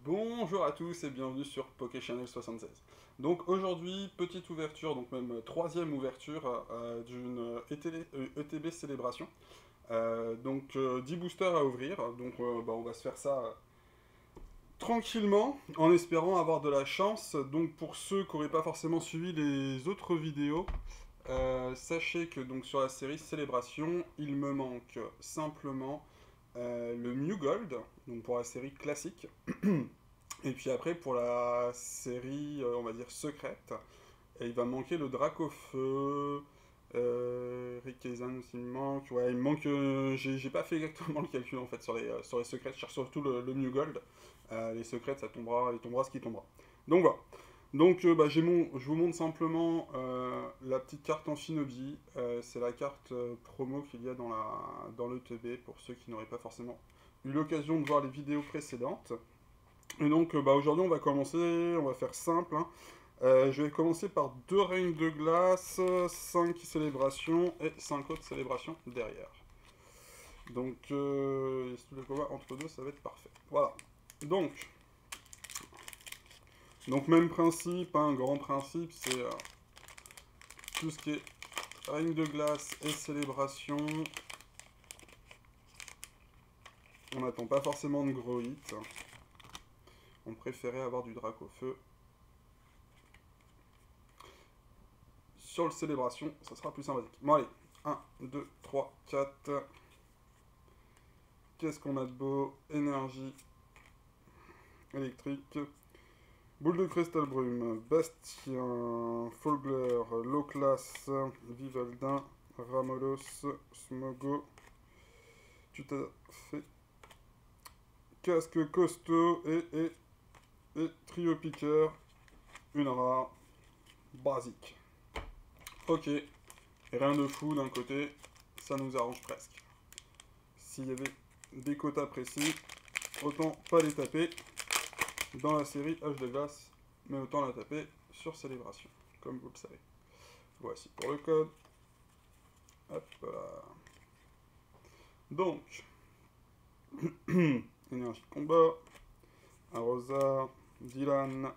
Bonjour à tous et bienvenue sur PokéChannel 76. Donc aujourd'hui, petite ouverture, donc même troisième ouverture d'une ETB célébration. 10 boosters à ouvrir, donc on va se faire ça tranquillement, en espérant avoir de la chance. Donc pour ceux qui n'auraient pas forcément suivi les autres vidéos, sachez que donc sur la série Célébration, il me manque simplement le Mew Gold, donc pour la série classique. Et puis après, pour la série, on va dire, secrète, il va me manquer le Dracofeu, Rikazan aussi me manque. Ouais, il me manque. J'ai pas fait exactement le calcul en fait sur les secrètes. Je cherche surtout le New Gold. Les secrètes, ça tombera, il tombera ce qui tombera. Donc voilà. Donc je vous montre simplement la petite carte Amphinobi. C'est la carte promo qu'il y a dans l'ETB pour ceux qui n'auraient pas forcément eu l'occasion de voir les vidéos précédentes. Et donc aujourd'hui on va faire simple, hein. Je vais commencer par 2 règnes de glace, 5 célébrations et 5 autres célébrations derrière. Donc le combat entre deux, ça va être parfait. Voilà. Donc même principe, un grand principe, c'est tout ce qui est règne de glace et célébration. On n'attend pas forcément de gros hits. On préférait avoir du Dracofeu. Sur le célébration, ça sera plus sympathique. Bon allez, 1, 2, 3, 4. Qu'est-ce qu'on a de beau? Énergie électrique. Boule de cristal brume, Bastien, Fogler, Loclas, Vivaldin, Ramolos, Smogo. Tout à fait. Casque costaud et trio piqueur. Une rare. Basique. Ok. Et rien de fou d'un côté, ça nous arrange presque. S'il y avait des quotas précis, autant pas les taper dans la série H de glace, mais autant la taper sur Célébration, comme vous le savez. Voici pour le code. Hop là. Donc, énergie de combat, Arrosard, Dylan,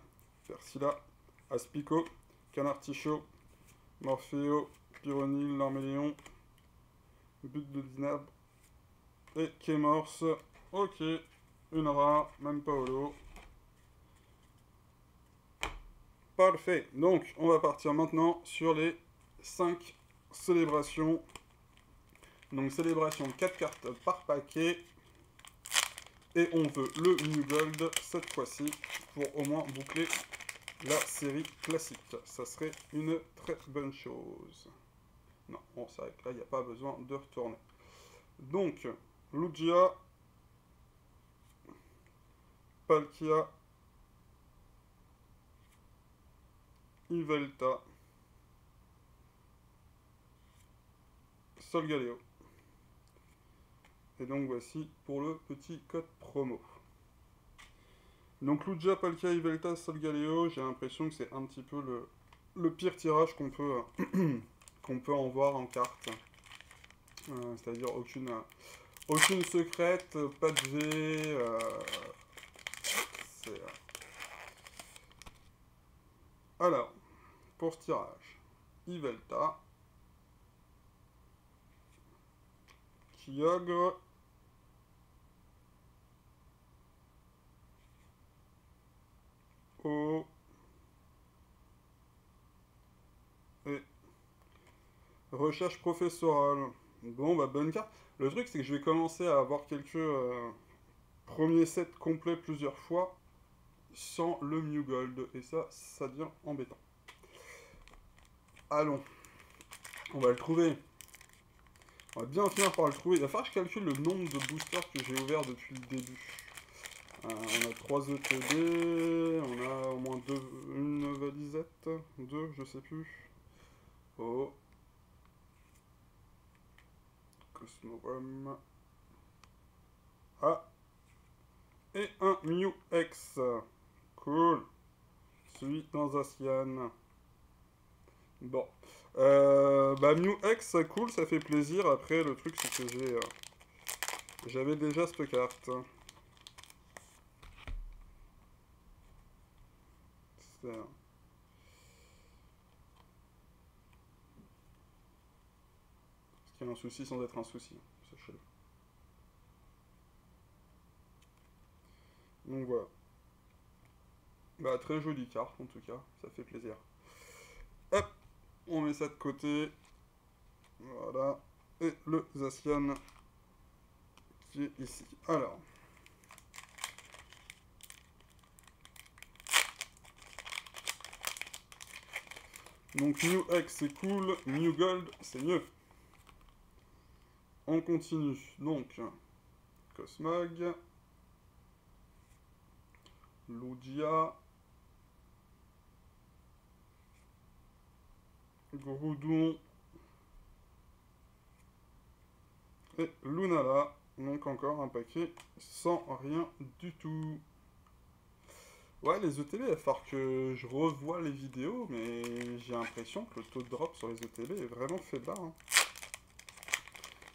Versila, Aspico, Canartichaud, Morpheo, Pyronil, Larméléon, But de Dinab et Kémorse. Ok, une rare, même pas holo. Parfait. Donc, on va partir maintenant sur les 5 célébrations. Donc, célébration 4 cartes par paquet. Et on veut le New Gold cette fois-ci pour au moins boucler la série classique. Ça serait une très bonne chose. Non, on s'arrête là, il n'y a pas besoin de retourner. Donc, Lugia, Palkia, Yveltal, Solgaleo. Et donc voici pour le petit code promo. Donc Lugia, Palkia, Yveltal, Solgaleo, j'ai l'impression que c'est un petit peu le pire tirage qu'on peut, qu'on peut en voir en carte. C'est-à-dire aucune secrète, pas de V. Alors, pour ce tirage, Yveltal, Kyogre, O et recherche professorale. Bon, bah bonne carte. Le truc, c'est que je vais commencer à avoir quelques premiers sets complets plusieurs fois sans le Mew Gold. Et ça devient embêtant. Allons, on va le trouver. On va bien finir par le trouver. Il va falloir que je calcule le nombre de boosters que j'ai ouverts depuis le début. On a 3 ETB, on a au moins une valisette, 2, je sais plus. Oh. Cosmorum. Ah. Et un Mew X. Cool. Celui dans Zacian. Bon. Mew X, cool, ça fait plaisir. Après, le truc, c'est que j'avais déjà cette carte. mystère. Parce qu'il y a un souci sans être un souci, sachez-le. Donc voilà. Bah, très jolie carte en tout cas, ça fait plaisir. Hop, on met ça de côté. Voilà. Et le Zacian qui est ici. Alors. Donc New X c'est cool, New Gold c'est mieux. On continue. Donc, Cosmog. Lugia. Groudon. Et Lunala. Donc encore un paquet sans rien du tout. Ouais, les ETB, il va falloir que je revoie les vidéos, mais j'ai l'impression que le taux de drop sur les ETB est vraiment faible là. Hein.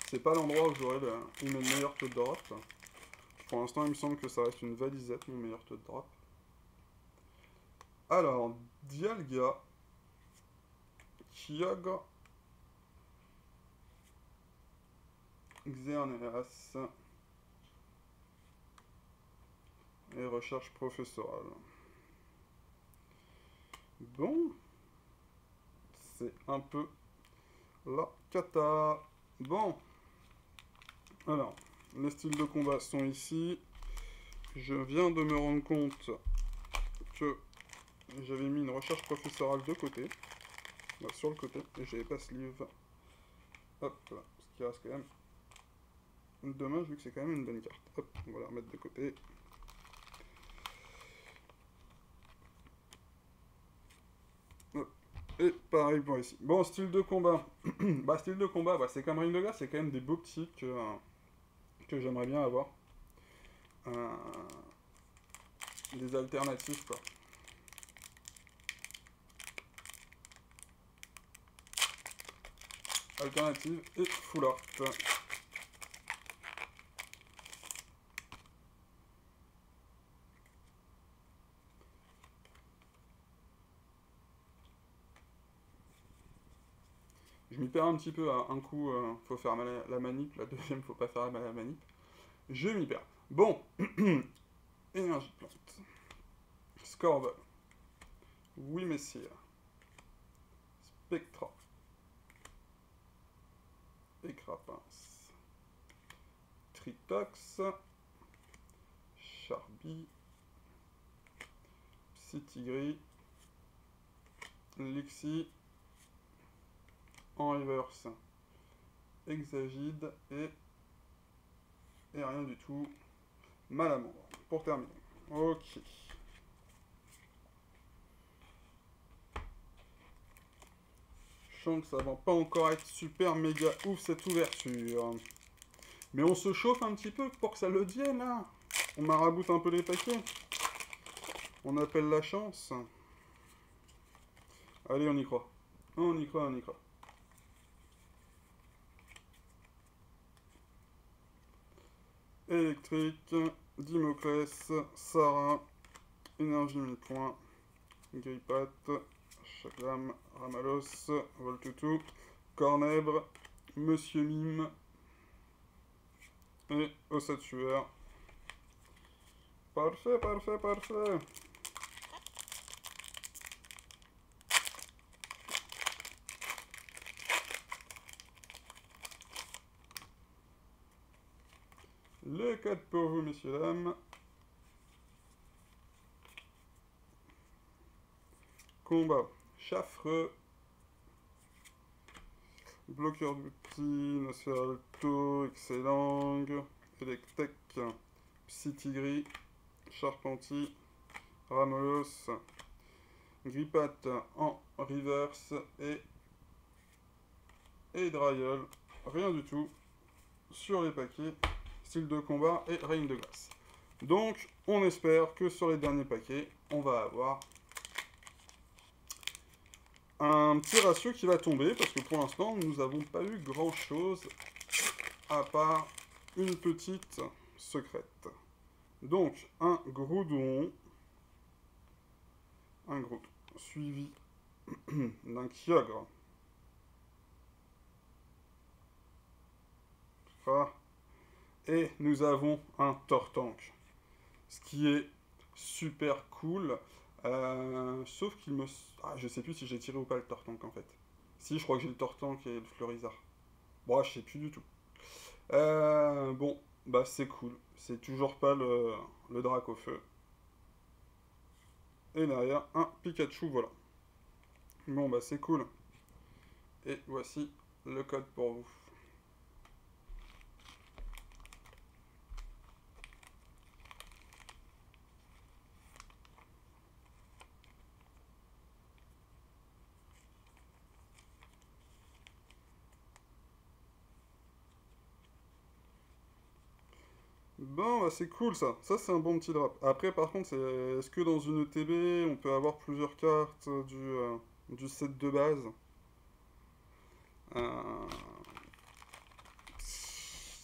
C'est pas l'endroit où j'aurais le meilleur taux de drop. Pour l'instant, il me semble que ça reste une valisette, mon meilleur taux de drop. Alors, Dialga, Kyogre, Xerneas et recherche professorale. Bon, c'est un peu la cata. Bon, alors, les styles de combat sont ici. Je viens de me rendre compte que j'avais mis une recherche professorale de côté. Là, sur le côté, et j'avais pas sleeve. Hop, là, ce qui reste quand même dommage vu que c'est quand même une bonne carte. Hop, on va la remettre de côté. Hop. Et pareil pour ici. Bon, style de combat. Bah, style de combat, bah, c'est comme Ring de Glace, c'est quand même des beaux petits que j'aimerais bien avoir. Des alternatives, quoi. Alternative et full art. Je m'y perds un petit peu, à un coup, faut faire la manip, la deuxième, faut pas faire la manip. Je m'y perds. Bon, énergie plante. Scorball. Oui, messire. Spectra. Écrapince. Tritox. Charby. Psytigris. Lixie. En reverse. Exagide et rien du tout. Malamandre. Pour terminer. Ok. Je sens que ça va pas encore être super méga ouf cette ouverture. Mais on se chauffe un petit peu pour que ça le devienne là. On maraboute un peu les paquets. On appelle la chance. Allez, on y croit. On y croit, on y croit. Électrique, Dimoclès, Sarah, Énergie 1000 points, Grippat, Chakram, Ramalos, Voltutu, Cornèbre, Monsieur Mime et Ossatueur. Parfait, parfait, parfait. Le code pour vous, messieurs, dames. Combat. Chaffreux. Bloqueur d'outils. Nosferalto. Excellent. Electek. Psytigris. Charpentier. Ramolos. Grippat en reverse. Et Dryol. Rien du tout. Sur les paquets. Style de combat et règne de glace. Donc, on espère que sur les derniers paquets, on va avoir un petit ratio qui va tomber, parce que pour l'instant, nous n'avons pas eu grand-chose, à part une petite secrète. Donc, un Groudon, un Groot, suivi d'un Kyogre. Ah. Et nous avons un Tortank. Ce qui est super cool. Sauf qu'il me... Ah, je sais plus si j'ai tiré ou pas le Tortank en fait. Si, je crois que j'ai le Tortank et le Fleurizard. Bon, je sais plus du tout. Bon, bah c'est cool. C'est toujours pas le Dracofeu. Et derrière, un Pikachu, voilà. Bon, bah c'est cool. Et voici le code pour vous. Bon, bah c'est cool ça. Ça, c'est un bon petit drop. Après, par contre, est-ce que dans une ETB, on peut avoir plusieurs cartes du set de base? Parce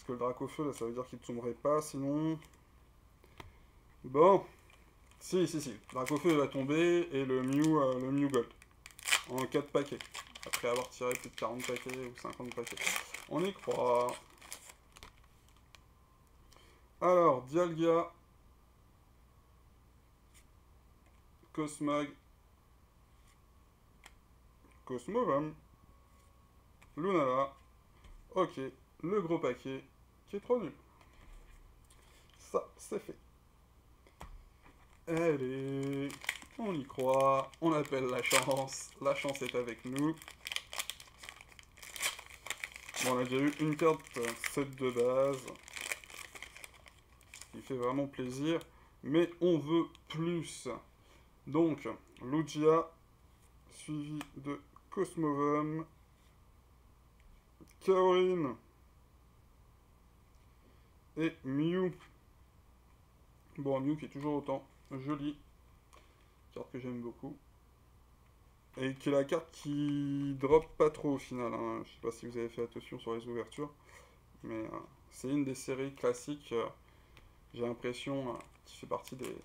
que le Dracofeu, là, ça veut dire qu'il ne tomberait pas, sinon... Bon. Si, si, si. Le Dracofeu va tomber, et le Mew Gold. En 4 paquets. Après avoir tiré plus de 40 paquets ou 50 paquets. On y croit. Alors, Dialga, Cosmog, Cosmovam, Lunala, ok, le gros paquet, qui est trop nul. Ça, c'est fait. Allez, on y croit, on appelle la chance est avec nous. Bon, on a déjà eu une carte set de base, qui fait vraiment plaisir, mais on veut plus. Donc, Lugia, suivi de Cosmovam, Kaorin et Mew. Bon, Mew qui est toujours autant joli. Carte que j'aime beaucoup. Et qui est la carte qui drop pas trop au final. Hein. Je sais pas si vous avez fait attention sur les ouvertures. Mais c'est une des séries classiques. J'ai l'impression qui fait partie des...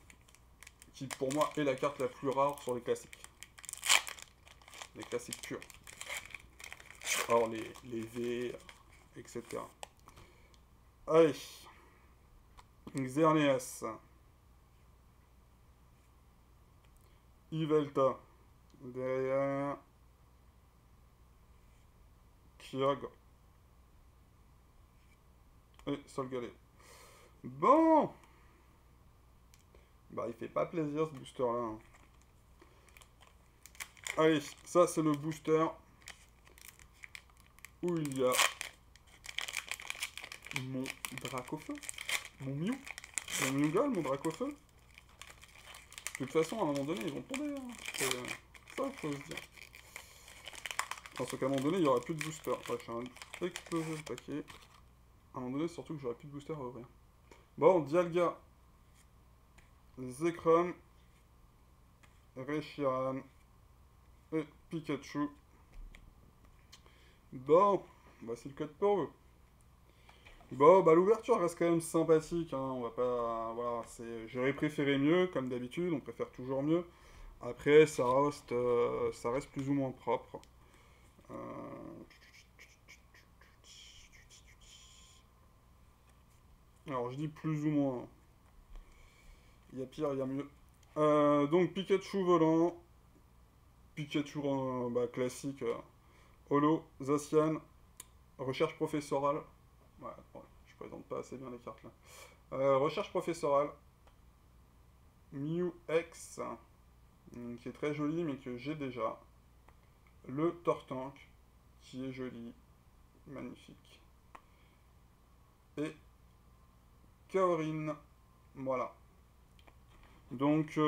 Qui pour moi est la carte la plus rare sur les classiques. Les classiques purs. Or les V, etc. Allez. Xerneas. Yveltal. Derrière. Kyogre. Et Solgaleo. Bon. Bah il fait pas plaisir ce booster là. Hein. Allez, ça c'est le booster où il y a mon Dracofeu, mon Mew, mon Mewgal, mon Dracofeu. De toute façon, à un moment donné, ils vont tomber. Hein. C'est ça qu'il faut se dire. Parce qu'à un moment donné, il n'y aura plus de booster. Ouais, je suis explosé le paquet. À un moment donné, surtout que j'aurai plus de booster à ouvrir. Bon, Dialga, Zekrom, Reshiram et Pikachu. Bon, voici le code pour eux. Bon, bah l'ouverture reste quand même sympathique, hein, on va pas... Voilà, j'aurais préféré mieux, comme d'habitude, on préfère toujours mieux. Après, ça reste plus ou moins propre. Alors, je dis plus ou moins. Il y a pire, il y a mieux. Donc, Pikachu volant. Pikachu bah, classique. Holo, Zacian. Recherche professorale. Ouais, je présente pas assez bien les cartes là. Recherche professorale. Mew X, qui est très joli mais que j'ai déjà. Le Tortank, qui est joli, magnifique. Et Kaorin, voilà. Donc,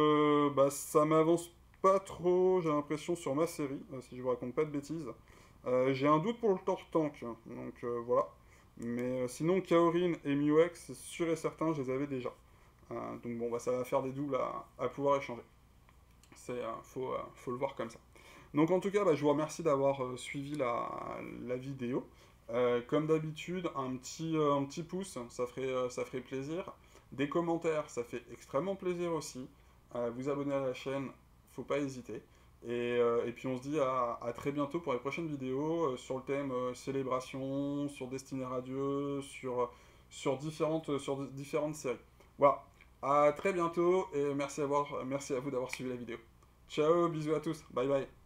bah, ça m'avance pas trop, j'ai l'impression, sur ma série, si je vous raconte pas de bêtises. J'ai un doute pour le Tortank, donc voilà. Mais sinon, Kaorin et Mew-X, c'est sûr et certain, je les avais déjà. Donc bon, bah, ça va faire des doubles à pouvoir échanger. Faut le voir comme ça. Donc en tout cas, bah, je vous remercie d'avoir suivi la vidéo. Comme d'habitude, un petit pouce, ça ferait plaisir. Des commentaires, ça fait extrêmement plaisir aussi. Vous abonner à la chaîne, faut pas hésiter. Et puis on se dit à très bientôt pour les prochaines vidéos sur le thème célébration, sur Destiné Radieux, sur différentes séries. Voilà, à très bientôt et merci à vous d'avoir suivi la vidéo. Ciao, bisous à tous, bye bye.